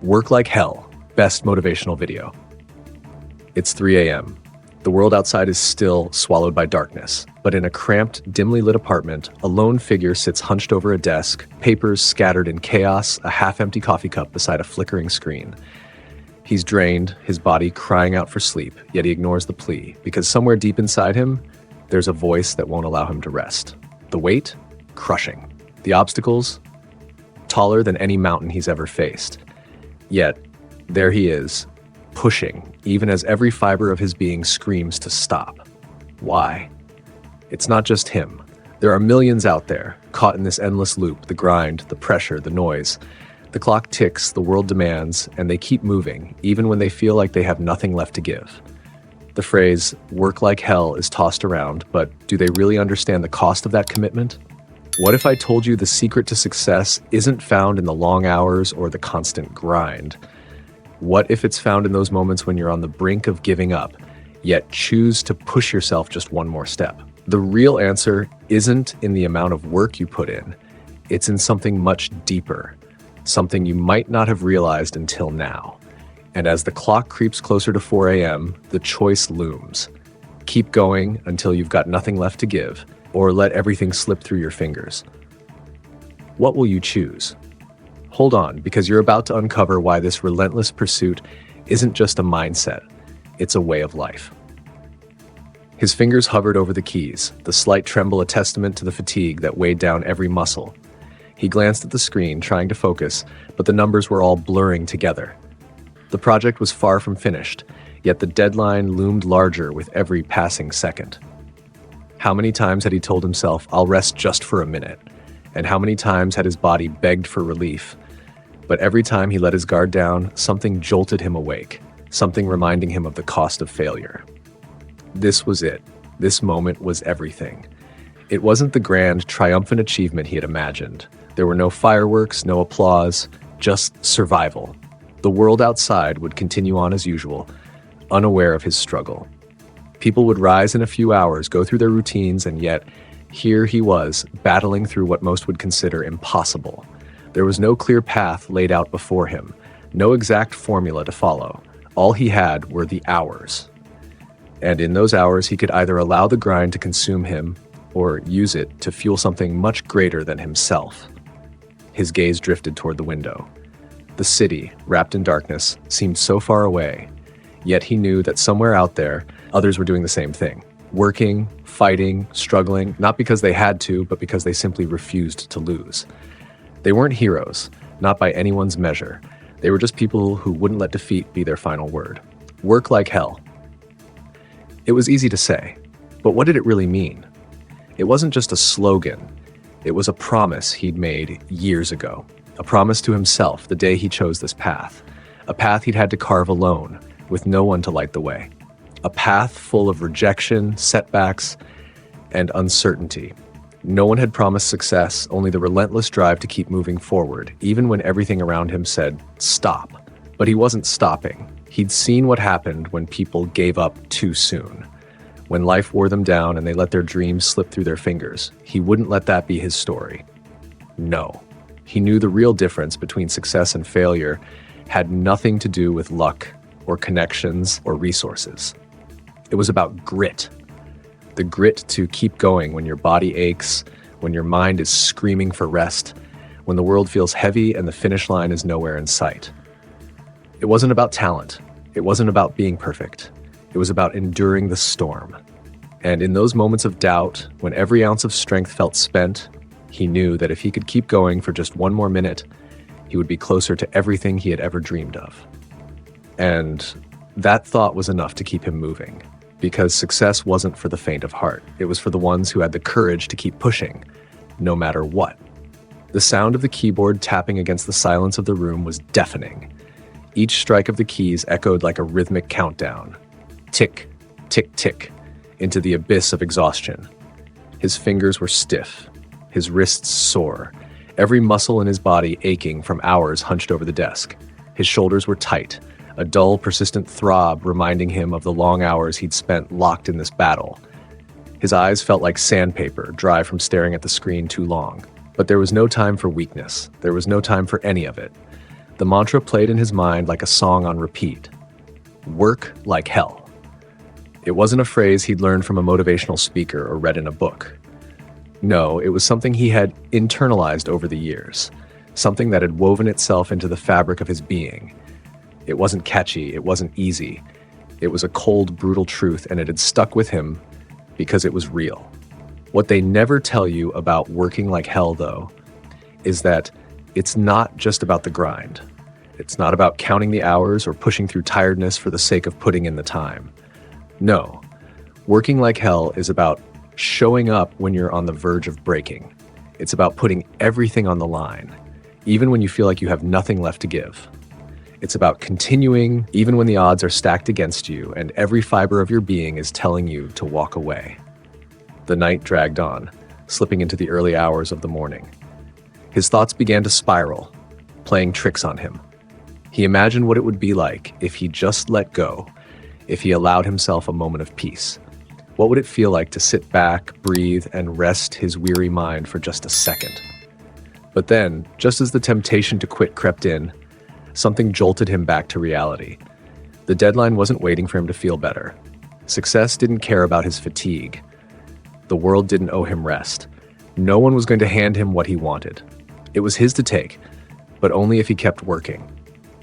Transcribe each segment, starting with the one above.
Work like hell. Best motivational video. It's 3 a.m. The world outside is still swallowed by darkness, but in a cramped, dimly lit apartment, a lone figure sits hunched over a desk, papers scattered in chaos, a half-empty coffee cup beside a flickering screen. He's drained, his body crying out for sleep, yet he ignores the plea, because somewhere deep inside him, there's a voice that won't allow him to rest. The weight? Crushing. The obstacles? Taller than any mountain he's ever faced. Yet, there he is, pushing, even as every fiber of his being screams to stop. Why? It's not just him. There are millions out there, caught in this endless loop, the grind, the pressure, the noise. The clock ticks, the world demands, and they keep moving, even when they feel like they have nothing left to give. The phrase, work like hell, is tossed around, but do they really understand the cost of that commitment? What if I told you the secret to success isn't found in the long hours or the constant grind? What if it's found in those moments when you're on the brink of giving up, yet choose to push yourself just one more step? The real answer isn't in the amount of work you put in. It's in something much deeper, something you might not have realized until now. And as the clock creeps closer to 4 a.m., the choice looms. Keep going until you've got nothing left to give, or let everything slip through your fingers. What will you choose? Hold on, because you're about to uncover why this relentless pursuit isn't just a mindset, it's a way of life. His fingers hovered over the keys, the slight tremble a testament to the fatigue that weighed down every muscle. He glanced at the screen, trying to focus, but the numbers were all blurring together. The project was far from finished, yet the deadline loomed larger with every passing second. How many times had he told himself, "I'll rest just for a minute"? And how many times had his body begged for relief? But every time he let his guard down, something jolted him awake, something reminding him of the cost of failure. This was it. This moment was everything. It wasn't the grand, triumphant achievement he had imagined. There were no fireworks, no applause, just survival. The world outside would continue on as usual, unaware of his struggle. People would rise in a few hours, go through their routines, and yet here he was, battling through what most would consider impossible. There was no clear path laid out before him, no exact formula to follow. All he had were the hours. And in those hours, he could either allow the grind to consume him or use it to fuel something much greater than himself. His gaze drifted toward the window. The city, wrapped in darkness, seemed so far away, yet he knew that somewhere out there, others were doing the same thing. Working, fighting, struggling, not because they had to, but because they simply refused to lose. They weren't heroes, not by anyone's measure. They were just people who wouldn't let defeat be their final word. Work like hell. It was easy to say, but what did it really mean? It wasn't just a slogan. It was a promise he'd made years ago. A promise to himself the day he chose this path. A path he'd had to carve alone, with no one to light the way. A path full of rejection, setbacks, and uncertainty. No one had promised success, only the relentless drive to keep moving forward, even when everything around him said, stop. But he wasn't stopping. He'd seen what happened when people gave up too soon. When life wore them down and they let their dreams slip through their fingers. He wouldn't let that be his story. No. He knew the real difference between success and failure had nothing to do with luck or connections or resources. It was about grit. The grit to keep going when your body aches, when your mind is screaming for rest, when the world feels heavy and the finish line is nowhere in sight. It wasn't about talent. It wasn't about being perfect. It was about enduring the storm. And in those moments of doubt, when every ounce of strength felt spent, he knew that if he could keep going for just one more minute, he would be closer to everything he had ever dreamed of. And that thought was enough to keep him moving, because success wasn't for the faint of heart. It was for the ones who had the courage to keep pushing, no matter what. The sound of the keyboard tapping against the silence of the room was deafening. Each strike of the keys echoed like a rhythmic countdown. Tick, tick, tick, into the abyss of exhaustion. His fingers were stiff, his wrists sore, every muscle in his body aching from hours hunched over the desk. His shoulders were tight, a dull, persistent throb reminding him of the long hours he'd spent locked in this battle. His eyes felt like sandpaper, dry from staring at the screen too long. But there was no time for weakness. There was no time for any of it. The mantra played in his mind like a song on repeat. Work like hell. It wasn't a phrase he'd learned from a motivational speaker or read in a book. No, it was something he had internalized over the years, something that had woven itself into the fabric of his being. It wasn't catchy, it wasn't easy. It was a cold, brutal truth, and it had stuck with him because it was real. What they never tell you about working like hell, though, is that it's not just about the grind. It's not about counting the hours or pushing through tiredness for the sake of putting in the time. No, working like hell is about showing up when you're on the verge of breaking. It's about putting everything on the line, even when you feel like you have nothing left to give. It's about continuing even when the odds are stacked against you and every fiber of your being is telling you to walk away. The night dragged on, slipping into the early hours of the morning. His thoughts began to spiral, playing tricks on him. He imagined what it would be like if he just let go, if he allowed himself a moment of peace. What would it feel like to sit back, breathe, and rest his weary mind for just a second? But then, just as the temptation to quit crept in, something jolted him back to reality. The deadline wasn't waiting for him to feel better. Success didn't care about his fatigue. The world didn't owe him rest. No one was going to hand him what he wanted. It was his to take, but only if he kept working.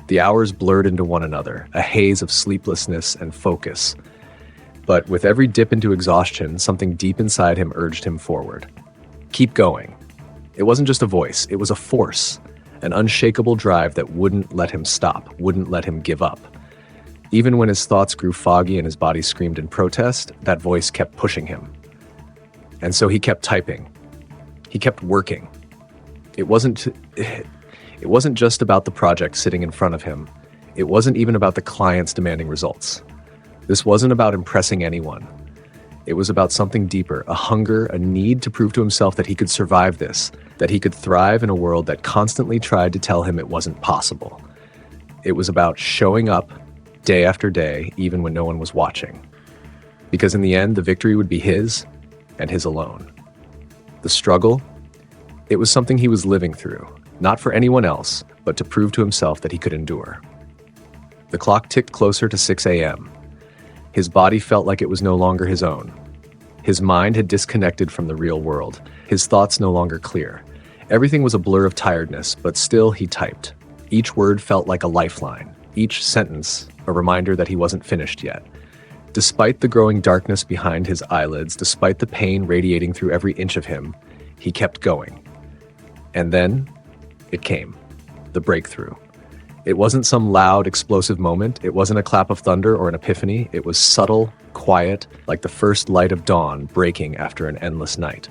The hours blurred into one another, a haze of sleeplessness and focus. But with every dip into exhaustion, something deep inside him urged him forward. Keep going. It wasn't just a voice, it was a force, an unshakable drive that wouldn't let him stop, wouldn't let him give up. Even when his thoughts grew foggy and his body screamed in protest, that voice kept pushing him. And so he kept typing. He kept working. It wasn't just about the project sitting in front of him. It wasn't even about the clients demanding results. This wasn't about impressing anyone. It was about something deeper, a hunger, a need to prove to himself that he could survive this, that he could thrive in a world that constantly tried to tell him it wasn't possible. It was about showing up day after day, even when no one was watching. Because in the end, the victory would be his and his alone. The struggle, it was something he was living through, not for anyone else, but to prove to himself that he could endure. The clock ticked closer to 6 a.m. His body felt like it was no longer his own. His mind had disconnected from the real world, his thoughts no longer clear. Everything was a blur of tiredness, but still he typed. Each word felt like a lifeline, each sentence a reminder that he wasn't finished yet. Despite the growing darkness behind his eyelids, despite the pain radiating through every inch of him, he kept going. And then it came, the breakthrough. It wasn't some loud, explosive moment. It wasn't a clap of thunder or an epiphany. It was subtle, quiet, like the first light of dawn breaking after an endless night.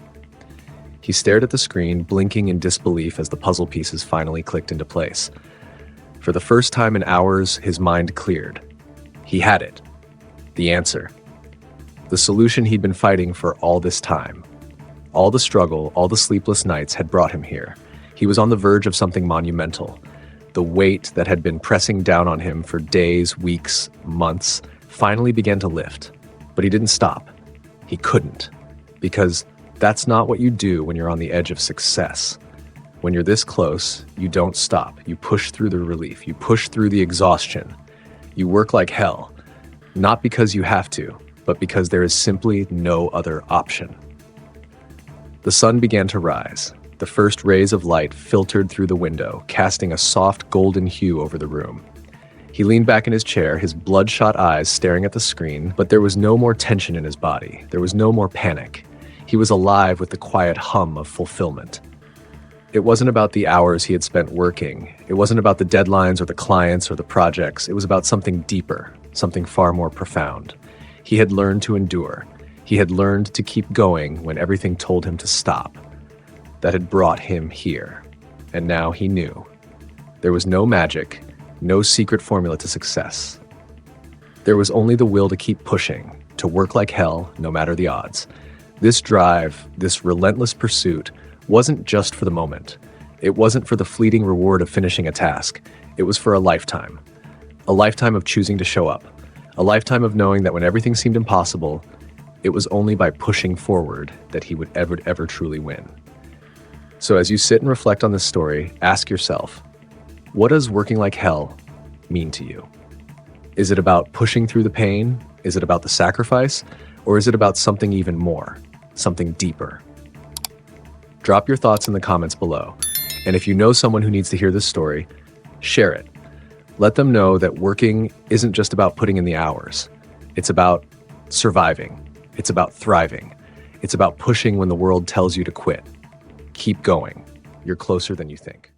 He stared at the screen, blinking in disbelief as the puzzle pieces finally clicked into place. For the first time in hours, his mind cleared. He had it. The answer. The solution he'd been fighting for all this time. All the struggle, all the sleepless nights had brought him here. He was on the verge of something monumental. The weight that had been pressing down on him for days, weeks, months, finally began to lift. But he didn't stop. He couldn't. Because that's not what you do when you're on the edge of success. When you're this close, you don't stop. You push through the relief. You push through the exhaustion. You work like hell. Not because you have to, but because there is simply no other option. The sun began to rise. The first rays of light filtered through the window, casting a soft golden hue over the room. He leaned back in his chair, his bloodshot eyes staring at the screen, but there was no more tension in his body. There was no more panic. He was alive with the quiet hum of fulfillment. It wasn't about the hours he had spent working. It wasn't about the deadlines or the clients or the projects. It was about something deeper, something far more profound. He had learned to endure. He had learned to keep going when everything told him to stop. That had brought him here. And now he knew. There was no magic, no secret formula to success. There was only the will to keep pushing, to work like hell, no matter the odds. This drive, this relentless pursuit, wasn't just for the moment. It wasn't for the fleeting reward of finishing a task. It was for a lifetime. A lifetime of choosing to show up. A lifetime of knowing that when everything seemed impossible, it was only by pushing forward that he would ever truly win. So as you sit and reflect on this story, ask yourself, What does working like hell mean to you? Is it about pushing through the pain? Is it about the sacrifice? Or is it about something even more, something deeper? Drop your thoughts in the comments below. And if you know someone who needs to hear this story, share it. Let them know that working isn't just about putting in the hours. It's about surviving. It's about thriving. It's about pushing when the world tells you to quit. Keep going. You're closer than you think.